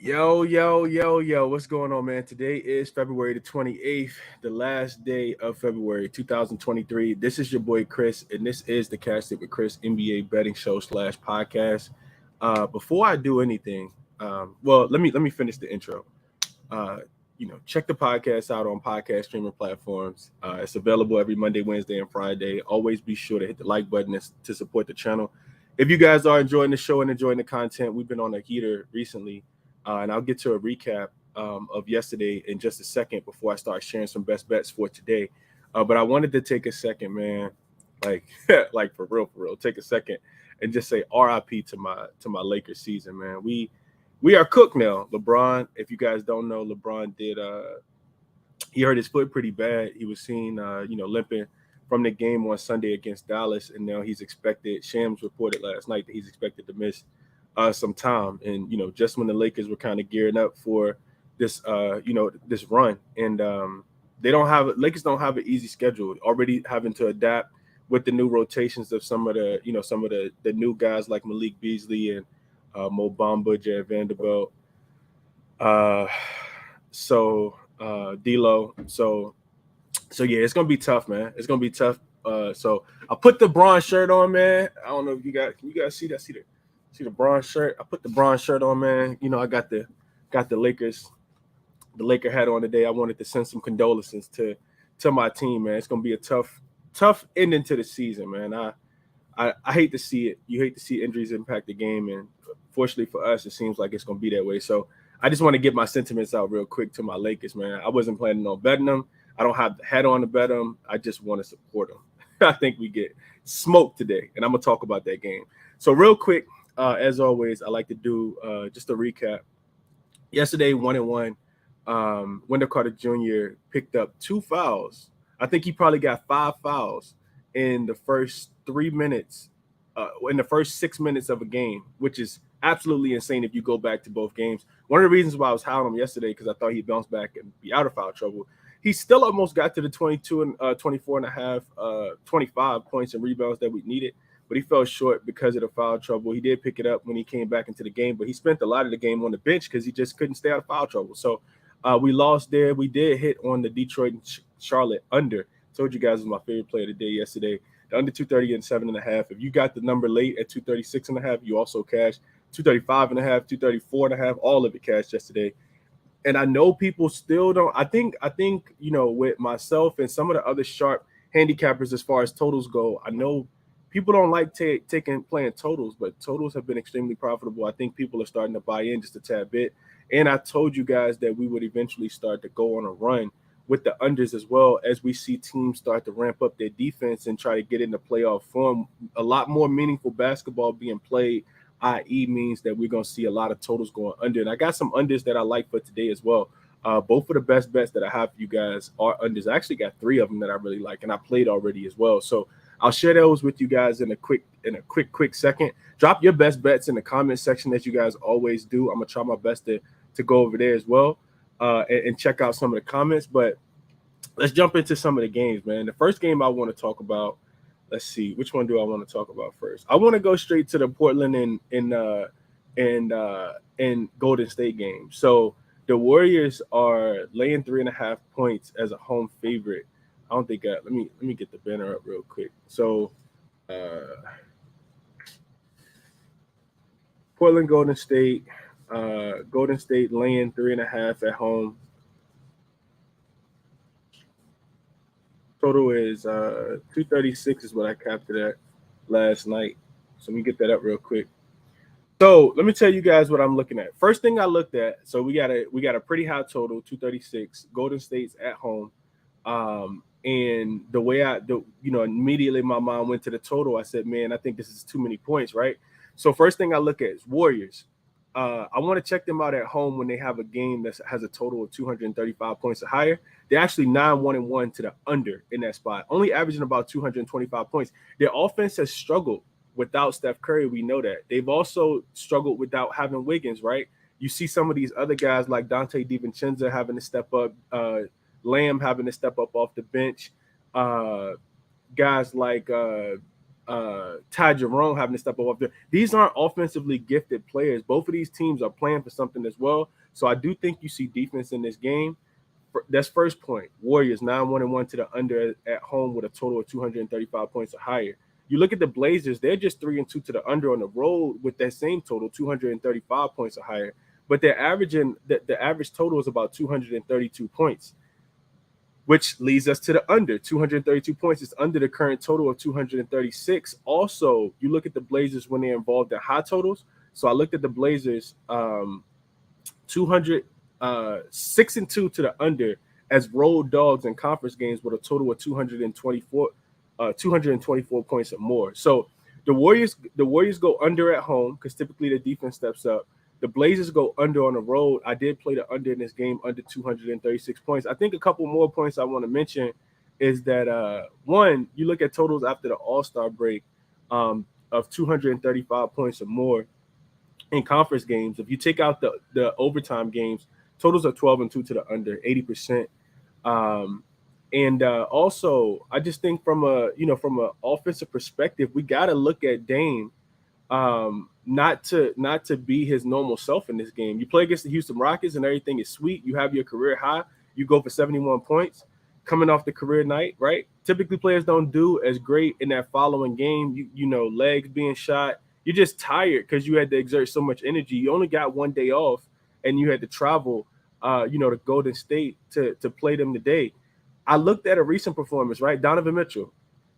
Yo, what's going on, man? Today is February the 28th, the last day of February 2023. This is your boy Chris, and this is the Cast It with Chris NBA betting show slash podcast. Before I do anything, let me finish the intro. Uh, check the podcast out on podcast streaming platforms. It's available every Monday, Wednesday, and Friday. Always be sure to hit the like button to support the channel. If you guys are enjoying the show and enjoying the content, we've been on a heater recently, and I'll get to a recap of yesterday in just a second before I start sharing some best bets for today. But I wanted to take a second, man, like like for real, take a second and just say RIP to my Lakers season, man. We are cooked now. LeBron, if you guys don't know, LeBron did he hurt his foot pretty bad. He was seen limping from the game on Sunday against Dallas, and now he's expected. Shams reported last night that he's expected to miss some time. And just when the Lakers were kind of gearing up for this this run, and Lakers don't have an easy schedule. Already having to adapt with the new rotations of some of the new guys like Malik Beasley and Mo Bamba, Jared Vanderbilt. Uh, D'Lo. So yeah, it's gonna be tough, man. It's gonna be tough. So I put the bronze shirt on, man. I don't know if can you guys see that? See the bronze shirt? I put the bronze shirt on, man. I got the Laker hat on today. I wanted to send some condolences to my team, man. It's gonna be a tough ending to the season, man. I hate to see it. You hate to see injuries impact the game, and fortunately for us, it seems like it's gonna be that way. So I just want to get my sentiments out real quick to my Lakers, man. I wasn't planning on betting them. I don't have the hat on to bet them. I just want to support them. I think we get smoked today, and I'm gonna talk about that game. So real quick, as always, I like to do just a recap. Yesterday, 1-1. Wendell Carter Jr. picked up 2 fouls. I think he probably got 5 fouls in the first 3 minutes, in the first 6 minutes of a game, which is absolutely insane if you go back to both games. One of the reasons why I was howling him yesterday, because I thought he'd bounce back and be out of foul trouble. He still almost got to the 22 and 24 and a half, 25 points and rebounds that we needed, but he fell short because of the foul trouble. He did pick it up when he came back into the game, but he spent a lot of the game on the bench because he just couldn't stay out of foul trouble. So we lost there. We did hit on the Detroit and Charlotte under. Told you guys it was my favorite play of the day yesterday. The under 230 and 7.5. If you got the number late at 236.5, you also cashed 235.5, 234.5. All of it cashed yesterday. And I know people still don't. I think with myself and some of the other sharp handicappers as far as totals go, I know people don't like playing totals, but totals have been extremely profitable. I think people are starting to buy in just a tad bit. And I told you guys that we would eventually start to go on a run with the unders as well, as we see teams start to ramp up their defense and try to get into playoff form. A lot more meaningful basketball being played, i.e. means that we're going to see a lot of totals going under. And I got some unders that I like for today as well. Both of the best bets that I have for you guys are unders. I actually got 3 of them that I really like, and I played already as well. So I'll share those with you guys in a quick second. Drop your best bets in the comment section, as you guys always do. I'm going to try my best to go over there as well and check out some of the comments. But let's jump into some of the games, man. The first game I want to talk about, let's see, which one do I want to talk about first? I want to go straight to the Portland and Golden State game. So the Warriors are laying 3.5 points as a home favorite. I don't think let me get the banner up real quick. So Portland Golden State laying 3.5 at home. Total is 236 is what I capped it at last night. So let me get that up real quick. So let me tell you guys what I'm looking at. First thing I looked at, so we got a pretty high total, 236. Golden State's at home. And the way immediately my mind went to the total. I said, man, I think this is too many points, right? So first thing I look at is Warriors. I want to check them out at home when they have a game that has a total of 235 points or higher. They're actually 9-1-1 to the under in that spot, only averaging about 225 points. Their offense has struggled without Steph Curry. We know that. They've also struggled without having Wiggins, right? You see some of these other guys like Dante DiVincenzo having to step up, Lamb having to step up off the bench, guys like Ty Jerome having to step up there. These aren't offensively gifted players. Both of these teams are playing for something as well. So I do think you see defense in this game. That's first point. Warriors 9-1-1 to the under at home with a total of 235 points or higher. You look at the Blazers; they're just 3-2 to the under on the road with that same total, 235 points or higher. But they're averaging the average total is about 232 points, which leads us to the under. 232 points is under the current total of 236. Also, you look at the Blazers when they're involved in high totals. So I looked at the Blazers 6-2 to the under as road dogs in conference games with a total of 224 points or more. So the Warriors go under at home because typically the defense steps up. The Blazers go under on the road. I did play the under in this game, under 236 points. I think a couple more points I want to mention is that one, you look at totals after the All-Star break of 235 points or more in conference games. If you take out the overtime games, totals are 12-2 to the under, 80%. Also, I just think from a offensive perspective, we got to look at Dame not to be his normal self in this game. You play against the Houston Rockets and everything is sweet. You have your career high. You go for 71 points coming off the career night, right? Typically players don't do as great in that following game. You know, legs being shot. You're just tired because you had to exert so much energy. You only got one day off and you had to travel to Golden State to play them today. I looked at a recent performance, right? Donovan Mitchell,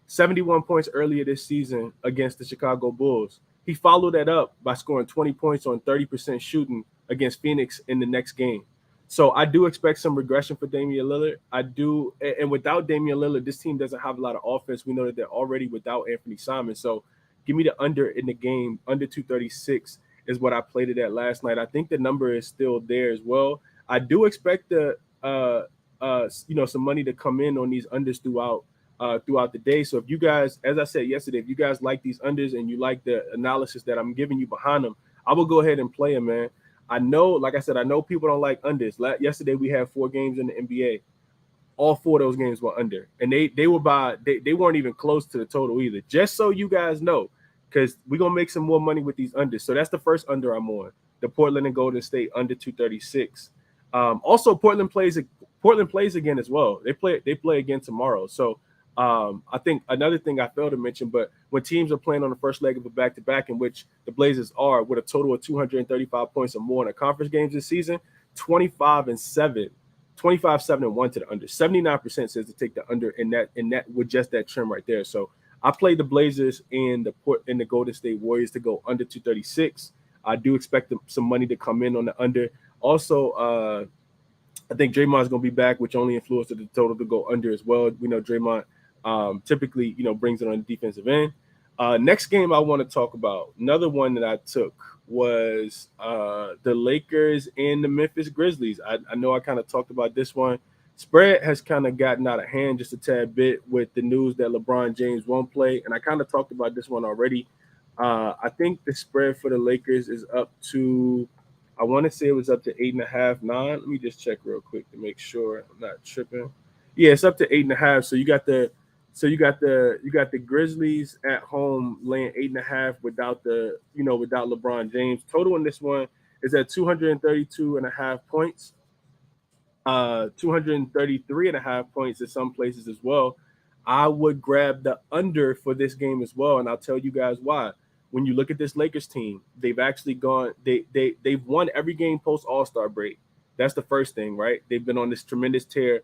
71 points earlier this season against the Chicago Bulls. He followed that up by scoring 20 points on 30% shooting against Phoenix in the next game. So I do expect some regression for Damian Lillard. I do, and without Damian Lillard, this team doesn't have a lot of offense. We know that they're already without Anthony Simon. So give me the under in the game. Under 236 is what I played it at last night. I think the number is still there as well. I do expect some money to come in on these unders throughout the day. So if you guys, as I said yesterday, if you guys like these unders and you like the analysis that I'm giving you behind them, I will go ahead and play them, man. I know, like I said, I know people don't like unders. Yesterday we had 4 games in the NBA. All 4 of those games were under, and they weren't even close to the total either. Just so you guys know, because we're gonna make some more money with these unders. So that's the first under I'm on. The Portland and Golden State under 236. Also, Portland plays again as well. They play again tomorrow. So I think another thing I failed to mention, but when teams are playing on the first leg of a back-to-back, in which the Blazers are with a total of 235 points or more in the conference games this season, 25-7, 25-7-1 to the under. 79% says to take the under in that with just that trim right there. So I played the Blazers and the Golden State Warriors to go under 236. I do expect some money to come in on the under. Also, I think Draymond's going to be back, which only influenced the total to go under as well. We know Draymond typically, brings it on the defensive end. Next game I want to talk about, another one that I took was the Lakers and the Memphis Grizzlies. I know I kind of talked about this one. Spread has kind of gotten out of hand just a tad bit with the news that LeBron James won't play, and I kind of talked about this one already. I think the spread for the Lakers is up to, I want to say it was up to 8.5, 9. Let me just check real quick to make sure I'm not tripping. Yeah, it's up to 8.5. So you got the Grizzlies at home laying 8.5 without LeBron James. Total in this one is at 232.5 points. 233.5 points in some places as well. I would grab the under for this game as well, and I'll tell you guys why. When you look at this Lakers team, they've actually they've won every game post All-Star break. That's the first thing, right? They've been on this tremendous tear,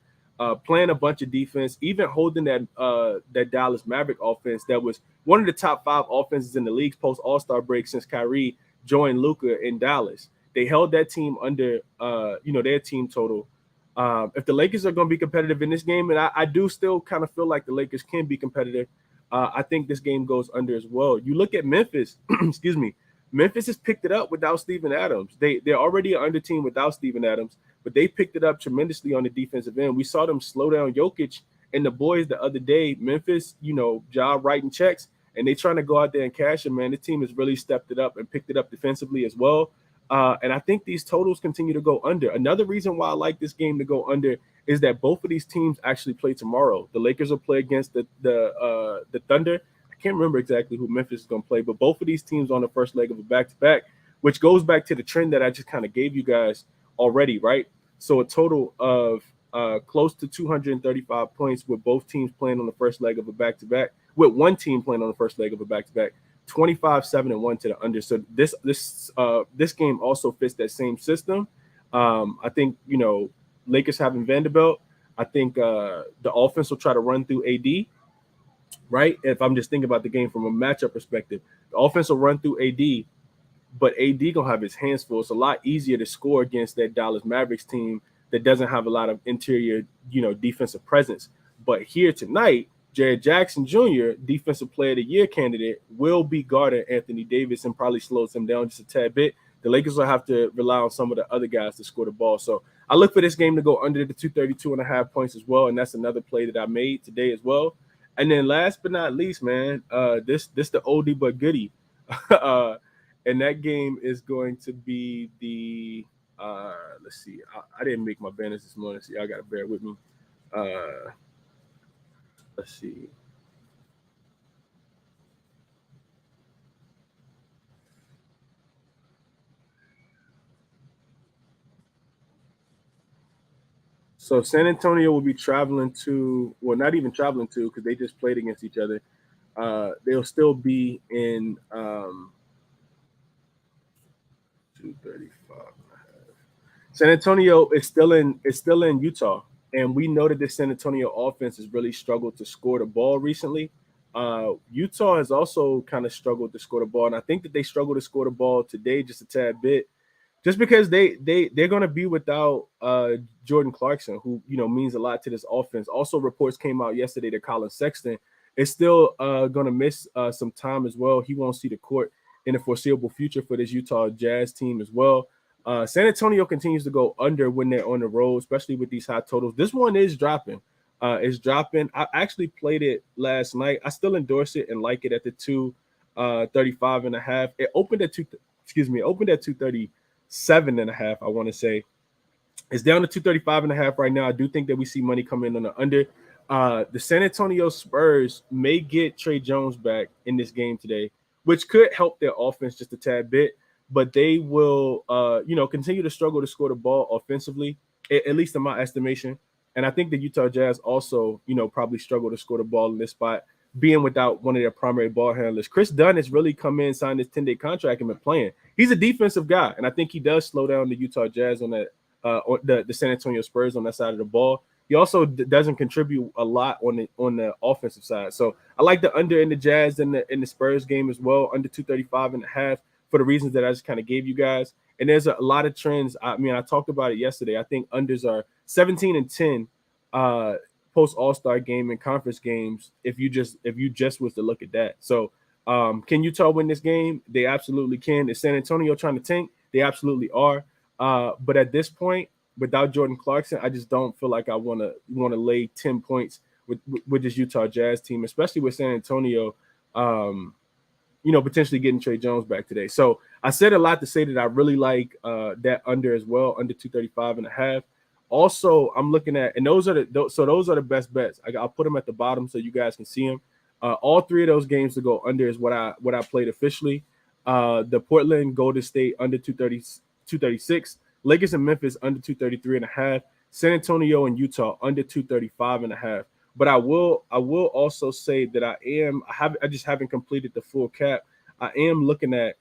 playing a bunch of defense, even holding that Dallas Maverick offense that was one of the top 5 offenses in the league post All-Star break since Kyrie joined Luka in Dallas. They held that team under their team total. If the Lakers are going to be competitive in this game, and I do still kind of feel like the Lakers can be competitive, I think this game goes under as well. You look at Memphis, excuse me. Memphis has picked it up without Steven Adams. They're already an under team without Steven Adams, but they picked it up tremendously on the defensive end. We saw them slow down Jokic and the boys the other day. Memphis, job writing checks, and they trying to go out there and cash them, man. The team has really stepped it up and picked it up defensively as well. And I think these totals continue to go under. Another reason why I like this game to go under is that both of these teams actually play tomorrow. The Lakers will play against the Thunder. I can't remember exactly who Memphis is going to play, but both of these teams on the first leg of a back-to-back, which goes back to the trend that I just kind of gave you guys already, right? So a total of close to 235 points with both teams playing on the first leg of a back-to-back, with one team playing on the first leg of a back-to-back. 25, 7-1 to the under. So this game also fits that same system. I think Lakers having Vanderbilt. I think the offense will try to run through AD, right? If I'm just thinking about the game from a matchup perspective, the offense will run through AD, but AD gonna have his hands full. It's a lot easier to score against that Dallas Mavericks team that doesn't have a lot of interior, defensive presence. But here tonight, Jared Jackson Jr., Defensive Player of the Year candidate, will be guarding Anthony Davis and probably slows him down just a tad bit. The Lakers will have to rely on some of the other guys to score the ball. So I look for this game to go under the 232.5 points as well, and that's another play that I made today as well. And then last but not least, man, this the oldie but goodie. And that game is going to be the let's see. I didn't make my banners this morning, so y'all gotta bear with me. Let's see. So San Antonio will be traveling to, well, not even traveling to, because they just played against each other. They'll still be in 235. San Antonio is still in Utah, and we know that the San Antonio offense has really struggled to score the ball recently. Utah has also kind of struggled to score the ball, and I think that they struggled to score the ball today just a tad bit, just because they're going to be without Jordan Clarkson, who means a lot to this offense. Also, reports came out yesterday that Colin Sexton is still going to miss some time as well. He won't see the court in the foreseeable future for this Utah Jazz team as well. San Antonio continues to go under when they're on the road, especially with these high totals. This one is dropping. It's dropping. I actually played it last night. I still endorse it and like it at the 235.5. It opened at 237.5. I want to say it's down to 235.5 right now. I do think that we see money come in on the under. The San Antonio Spurs may get Trey Jones back in this game today, which could help their offense just a tad bit. But they will, continue to struggle to score the ball offensively, at least in my estimation. And I think the Utah Jazz also, probably struggle to score the ball in this spot, being without one of their primary ball handlers. Chris Dunn has really come in, signed this 10-day contract, and been playing. He's a defensive guy, and I think he does slow down the Utah Jazz on that, the San Antonio Spurs on that side of the ball. He also doesn't contribute a lot on the offensive side. So I like the under in the Jazz and the Spurs game as well, under 235.5. For the reasons that I just kind of gave you guys. And there's a lot of trends. I mean, I talked about it yesterday. I think unders are 17-10 post All-Star game and conference games if you just was to look at that. So can Utah win this game? They absolutely can. Is San Antonio trying to tank? They absolutely are. But at this point, without Jordan Clarkson, I just don't feel like I want to lay 10 points with this Utah Jazz team, especially with San Antonio potentially getting Trey Jones back today. So I said a lot to say that I really like that under as well, under 235.5. Also, I'm looking at, and those are the best bets. I'll put them at the bottom so you guys can see them. All three of those games to go under is what I played officially. The Portland Golden State under 236, Lakers and Memphis under 233.5, San Antonio and Utah under 235.5. But I will also say that I just haven't completed the full cap. I am looking at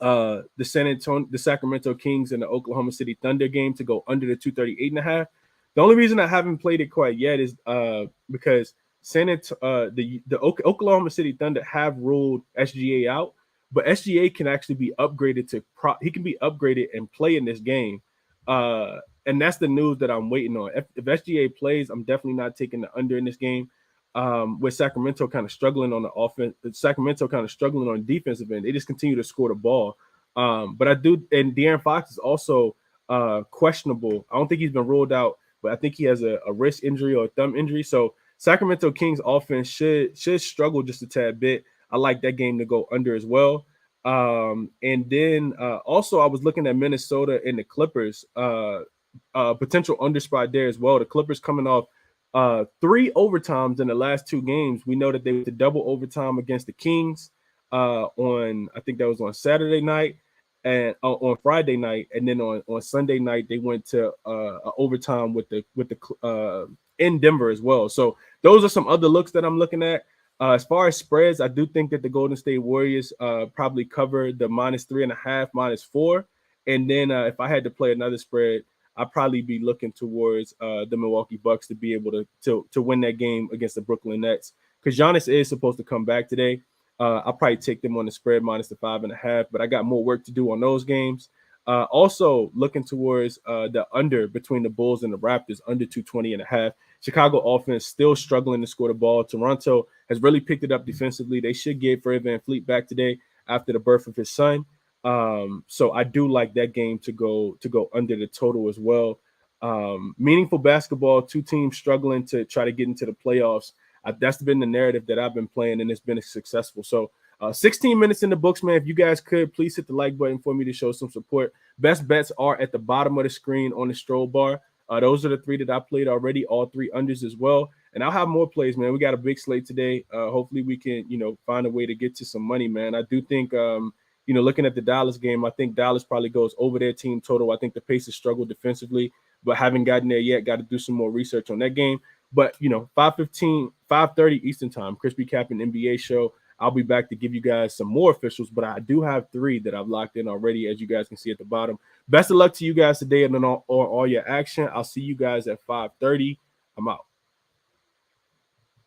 the Sacramento Kings and the Oklahoma City Thunder game to go under the 238.5. The only reason I haven't played it quite yet is because the Oklahoma City Thunder have ruled SGA out, but SGA can actually be upgraded he can be upgraded and play in this game. And that's the news that I'm waiting on. If SGA plays, I'm definitely not taking the under in this game. With Sacramento kind of struggling on the offense, Sacramento kind of struggling on the defensive end. They just continue to score the ball. But I do, and De'Aaron Fox is also questionable. I don't think he's been ruled out, but I think he has a wrist injury or a thumb injury. So Sacramento Kings offense should struggle just a tad bit. I like that game to go under as well. And then also I was looking at Minnesota and the Clippers. Potential under spot there as well. The Clippers coming off 3 overtimes in the last 2 games. We know that they went to double overtime against the Kings on, I think that was on Saturday night, and on Friday night, and then on Sunday night they went to overtime with the in Denver as well. So those are some other looks that I'm looking at. As far as spreads, I do think that the Golden State Warriors probably cover the -3.5, -4, and then if I had to play another spread, I'd probably be looking towards the Milwaukee Bucks to be able to win that game against the Brooklyn Nets, because Giannis is supposed to come back today. I'll probably take them on the spread -5.5, but I got more work to do on those games. Also looking towards the under between the Bulls and the Raptors, under 220.5. Chicago offense still struggling to score the ball. Toronto has really picked it up defensively. They should get Fred VanVleet back today after the birth of his son. So I do like that game to go under the total as well. Meaningful basketball, 2 teams struggling to try to get into the playoffs. That's been the narrative that I've been playing, and it's been successful. So 16 minutes in the books, man. If you guys could, please hit the like button for me to show some support. Best bets are at the bottom of the screen on the stroll bar. Those are the 3 that I played already, all 3 unders as well. And I'll have more plays, man. We got a big slate today. Hopefully we can, find a way to get to some money, man. I do think, looking at the Dallas game, I think Dallas probably goes over their team total. I think the Pacers struggled defensively, but haven't gotten there yet. Got to do some more research on that game. But, 5:15, 5:30 Eastern time, Crispy Cap and NBA show. I'll be back to give you guys some more officials, but I do have 3 that I've locked in already, as you guys can see at the bottom. Best of luck to you guys today and on all your action. I'll see you guys at 5:30. I'm out.